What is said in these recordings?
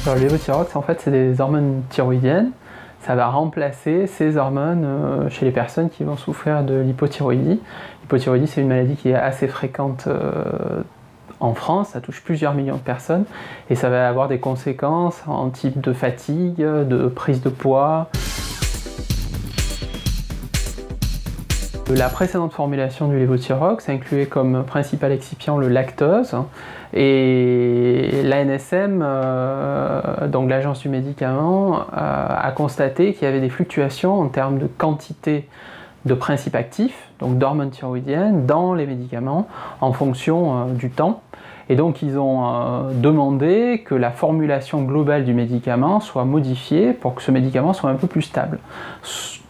Alors, le levothyrox, en fait, c'est des hormones thyroïdiennes. Ça va remplacer ces hormones chez les personnes qui vont souffrir de l'hypothyroïdie. L'hypothyroïdie, c'est une maladie qui est assez fréquente en France, ça touche plusieurs millions de personnes et ça va avoir des conséquences en type de fatigue, de prise de poids. La précédente formulation du levothyrox incluait comme principal excipient le lactose et l'ANSM, donc l'agence du médicament, a constaté qu'il y avait des fluctuations en termes de quantité de principes actifs, donc d'hormones thyroïdiennes, dans les médicaments en fonction du temps. Et donc ils ont demandé que la formulation globale du médicament soit modifiée pour que ce médicament soit un peu plus stable.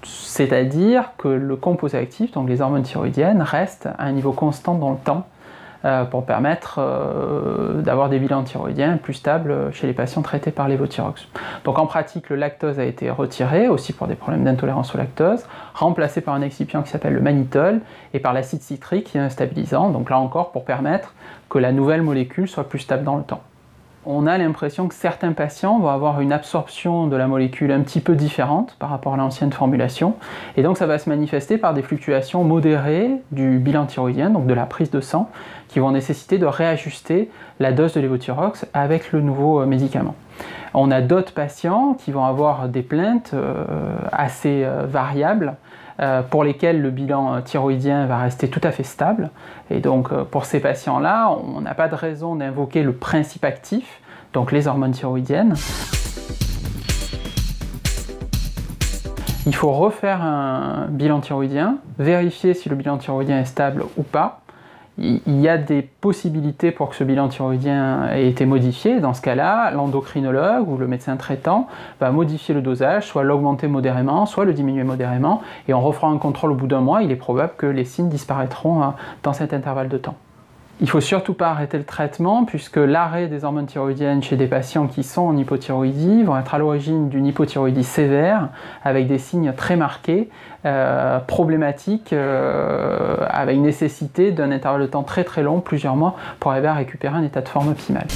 C'est-à-dire que le composé actif, donc les hormones thyroïdiennes, restent à un niveau constant dans le temps pour permettre d'avoir des bilans thyroïdiens plus stables chez les patients traités par levothyrox. Donc en pratique, le lactose a été retiré, aussi pour des problèmes d'intolérance au lactose, remplacé par un excipient qui s'appelle le mannitol et par l'acide citrique qui est un stabilisant, donc là encore pour permettre que la nouvelle molécule soit plus stable dans le temps. On a l'impression que certains patients vont avoir une absorption de la molécule un petit peu différente par rapport à l'ancienne formulation, et donc ça va se manifester par des fluctuations modérées du bilan thyroïdien, donc de la prise de sang, qui vont nécessiter de réajuster la dose de levothyrox avec le nouveau médicament. On a d'autres patients qui vont avoir des plaintes assez variables, pour lesquels le bilan thyroïdien va rester tout à fait stable. Et donc pour ces patients-là, on n'a pas de raison d'invoquer le principe actif, donc les hormones thyroïdiennes. Il faut refaire un bilan thyroïdien, vérifier si le bilan thyroïdien est stable ou pas. Il y a des possibilités pour que ce bilan thyroïdien ait été modifié. Dans ce cas-là, l'endocrinologue ou le médecin traitant va modifier le dosage, soit l'augmenter modérément, soit le diminuer modérément, et en refera un contrôle au bout d'un mois, il est probable que les signes disparaîtront dans cet intervalle de temps. Il ne faut surtout pas arrêter le traitement puisque l'arrêt des hormones thyroïdiennes chez des patients qui sont en hypothyroïdie vont être à l'origine d'une hypothyroïdie sévère avec des signes très marqués, problématiques, avec nécessité d'un intervalle de temps très très long, plusieurs mois, pour arriver à récupérer un état de forme optimal.